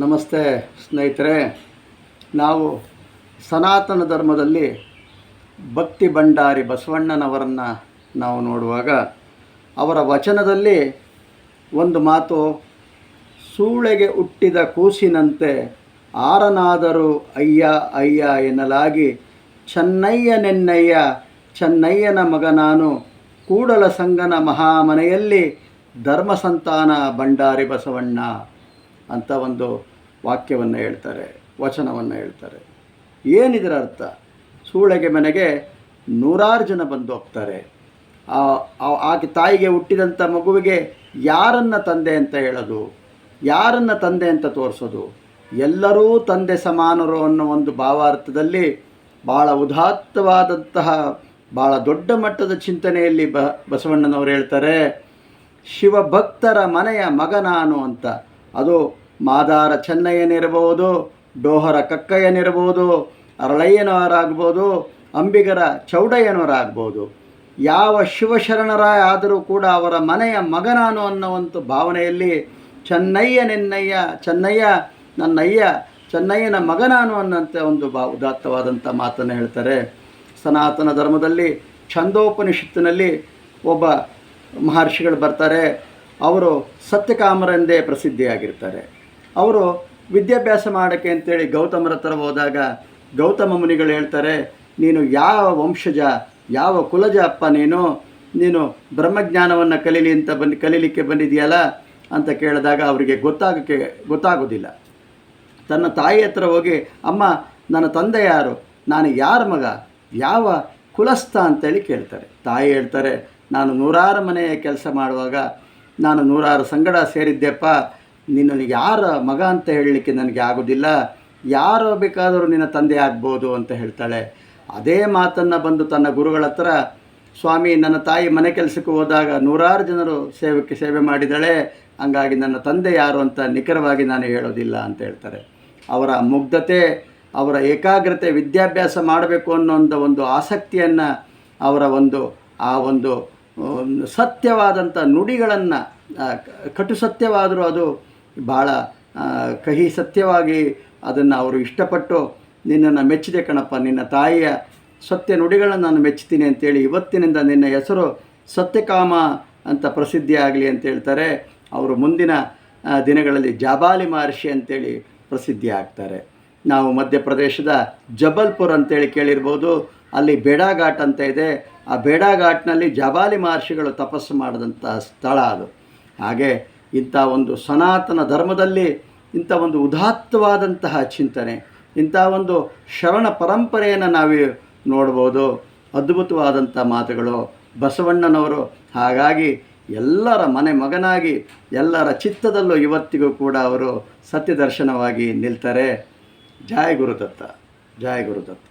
ನಮಸ್ತೆ ಸ್ನೇಹಿತರೆ. ನಾವು ಸನಾತನ ಧರ್ಮದಲ್ಲಿ ಭಕ್ತಿ ಭಂಡಾರಿ ಬಸವಣ್ಣನವರನ್ನು ನಾವು ನೋಡುವಾಗ ಅವರ ವಚನದಲ್ಲಿ ಒಂದು ಮಾತು, ಸೂಳೆಗೆ ಹುಟ್ಟಿದ ಕೂಸಿನಂತೆ ಆರನಾದರೂ ಅಯ್ಯ ಅಯ್ಯ ಎನ್ನಲಾಗಿ ಚೆನ್ನಯ್ಯನೆನ್ನಯ್ಯ ಚೆನ್ನಯ್ಯನ ಮಗ ನಾನು ಕೂಡಲ ಸಂಗನ ಮಹಾಮನೆಯಲ್ಲಿ ಧರ್ಮ ಸಂತಾನ ಭಂಡಾರಿ ಬಸವಣ್ಣ ಅಂತ ಒಂದು ವಾಕ್ಯವನ್ನು ಹೇಳ್ತಾರೆ, ವಚನವನ್ನು ಹೇಳ್ತಾರೆ. ಏನಿದರ ಅರ್ಥ? ಸೂಳೆಗೆ ಮನೆಗೆ ನೂರಾರು ಜನ ಬಂದು ಹೋಗ್ತಾರೆ. ಆಕೆ ತಾಯಿಗೆ ಹುಟ್ಟಿದಂಥ ಮಗುವಿಗೆ ಯಾರನ್ನು ತಂದೆ ಅಂತ ಹೇಳೋದು, ಯಾರನ್ನು ತಂದೆ ಅಂತ ತೋರಿಸೋದು? ಎಲ್ಲರೂ ತಂದೆ ಸಮಾನರು ಅನ್ನೋ ಒಂದು ಭಾವಾರ್ಥದಲ್ಲಿ ಭಾಳ ಉದಾತ್ತವಾದಂತಹ ಭಾಳ ದೊಡ್ಡ ಮಟ್ಟದ ಚಿಂತನೆಯಲ್ಲಿ ಬಸವಣ್ಣನವರು ಹೇಳ್ತಾರೆ, ಶಿವಭಕ್ತರ ಮನೆಯ ಮಗ ನಾನು ಅಂತ. ಅದು ಮಾದಾರ ಚೆನ್ನಯ್ಯನಿರ್ಬೋದು, ಡೋಹರ ಕಕ್ಕಯ್ಯನಿರ್ಬೋದು, ಅರಳಯ್ಯನವರಾಗ್ಬೋದು, ಅಂಬಿಗರ ಚೌಡಯ್ಯನವರಾಗ್ಬೋದು. ಯಾವ ಶಿವಶರಣರಾಯ ಆದರೂ ಕೂಡ ಅವರ ಮನೆಯ ಮಗ ನಾನು ಅನ್ನುವಂಥ ಭಾವನೆಯಲ್ಲಿ ಚೆನ್ನಯ್ಯನೆನ್ನಯ್ಯ ಚೆನ್ನಯ್ಯ ನನ್ನಯ್ಯ ಚೆನ್ನಯ್ಯನ ಮಗ ನಾನು ಅನ್ನೋಂಥ ಒಂದು ಉದಾತ್ತವಾದಂಥ ಮಾತನ್ನು ಹೇಳ್ತಾರೆ. ಸನಾತನ ಧರ್ಮದಲ್ಲಿ ಛಂದೋಪನಿಷತ್ತಿನಲ್ಲಿ ಒಬ್ಬ ಮಹರ್ಷಿಗಳು ಬರ್ತಾರೆ. ಅವರು ಸತ್ಯಕಾಮರೆಂದೇ ಪ್ರಸಿದ್ಧಿಯಾಗಿರ್ತಾರೆ. ಅವರು ವಿದ್ಯಾಭ್ಯಾಸ ಮಾಡೋಕ್ಕೆ ಅಂತೇಳಿ ಗೌತಮರ ಹತ್ರ ಹೋದಾಗ ಗೌತಮ ಮುನಿಗಳು ಹೇಳ್ತಾರೆ, ನೀನು ಯಾವ ವಂಶಜ, ಯಾವ ಕುಲಜ ಅಪ್ಪ ನೀನು ಬ್ರಹ್ಮಜ್ಞಾನವನ್ನು ಕಲೀಲಿಕ್ಕೆ ಬಂದಿದೆಯಲ್ಲ ಅಂತ ಕೇಳಿದಾಗ ಅವರಿಗೆ ಗೊತ್ತಾಗೋದಿಲ್ಲ. ತನ್ನ ತಾಯಿ ಹತ್ರ ಹೋಗಿ, ಅಮ್ಮ ನನ್ನ ತಂದೆ ಯಾರು, ನಾನು ಯಾರ ಮಗ, ಯಾವ ಕುಲಸ್ಥ ಅಂತೇಳಿ ಕೇಳ್ತಾರೆ. ತಾಯಿ ಹೇಳ್ತಾರೆ, ನಾನು ನೂರಾರು ಮನೆಯ ಕೆಲಸ ಮಾಡುವಾಗ ನಾನು ನೂರಾರು ಸಂಗಡ ಸೇರಿದ್ದೆಪ್ಪ, ನಿನ್ನನ್ನು ಯಾರ ಮಗ ಅಂತ ಹೇಳಲಿಕ್ಕೆ ನನಗೆ ಆಗೋದಿಲ್ಲ, ಯಾರು ಬೇಕಾದರೂ ನಿನ್ನ ತಂದೆ ಆಗ್ಬೋದು ಅಂತ ಹೇಳ್ತಾಳೆ. ಅದೇ ಮಾತನ್ನು ಬಂದು ತನ್ನ ಗುರುಗಳ ಹತ್ರ, ಸ್ವಾಮಿ ನನ್ನ ತಾಯಿ ಮನೆ ಕೆಲಸಕ್ಕೆ ಹೋದಾಗ ನೂರಾರು ಜನರು ಸೇವೆ ಮಾಡಿದ್ದಾಳೆ, ಹಂಗಾಗಿ ನನ್ನ ತಂದೆ ಯಾರು ಅಂತ ನಿಖರವಾಗಿ ನಾನು ಹೇಳೋದಿಲ್ಲ ಅಂತ ಹೇಳ್ತಾರೆ. ಅವರ ಮುಗ್ಧತೆ, ಅವರ ಏಕಾಗ್ರತೆ, ವಿದ್ಯಾಭ್ಯಾಸ ಮಾಡಬೇಕು ಅನ್ನೋ ಒಂದು ಆಸಕ್ತಿಯನ್ನು, ಅವರ ಒಂದು ಸತ್ಯವಾದಂಥ ನುಡಿಗಳನ್ನು, ಕಟು ಸತ್ಯವಾದರೂ ಅದು ಭಾಳ ಕಹಿ ಸತ್ಯವಾಗಿ ಅದನ್ನು ಅವರು ಇಷ್ಟಪಟ್ಟು, ನಿನ್ನನ್ನು ಮೆಚ್ಚಿದೆ ಕಣಪ್ಪ, ನಿನ್ನ ತಾಯಿಯ ಸತ್ಯ ನುಡಿಗಳನ್ನು ನಾನು ಮೆಚ್ತೀನಿ ಅಂತೇಳಿ ಇವತ್ತಿನಿಂದ ನಿನ್ನ ಹೆಸರು ಸತ್ಯಕಾಮ ಅಂತ ಪ್ರಸಿದ್ಧಿ ಆಗಲಿ ಅಂತ ಹೇಳ್ತಾರೆ. ಅವರು ಮುಂದಿನ ದಿನಗಳಲ್ಲಿ ಜಾಬಾಲಿ ಮಹರ್ಷಿ ಅಂತೇಳಿ ಪ್ರಸಿದ್ಧಿ ಆಗ್ತಾರೆ. ನಾವು ಮಧ್ಯಪ್ರದೇಶದ ಜಬಲ್ಪುರ್ ಅಂತೇಳಿ ಕೇಳಿರ್ಬೋದು. ಅಲ್ಲಿ ಬೇಡಾಘಾಟ್ ಅಂತ ಇದೆ. ಆ ಬೇಡಾಘಾಟ್ನಲ್ಲಿ ಜಾಬಾಲಿ ಮಹರ್ಷಿಗಳು ತಪಸ್ಸು ಮಾಡಿದಂಥ ಸ್ಥಳ ಅದು. ಹಾಗೆ ಇಂಥ ಒಂದು ಸನಾತನ ಧರ್ಮದಲ್ಲಿ ಇಂಥ ಒಂದು ಉದಾತ್ತವಾದಂತಹ ಚಿಂತನೆ, ಇಂಥ ಒಂದು ಶರಣ ಪರಂಪರೆಯನ್ನು ನಾವು ನೋಡ್ಬೋದು. ಅದ್ಭುತವಾದಂಥ ಮಾತುಗಳು ಬಸವಣ್ಣನವರು. ಹಾಗಾಗಿ ಎಲ್ಲರ ಮನೆ ಮಗನಾಗಿ ಎಲ್ಲರ ಚಿತ್ತದಲ್ಲೂ ಇವತ್ತಿಗೂ ಕೂಡ ಅವರು ಸತ್ಯದರ್ಶನವಾಗಿ ನಿಲ್ತಾರೆ. ಜಯ ಗುರುದತ್ತ, ಜಯ ಗುರುದತ್ತ.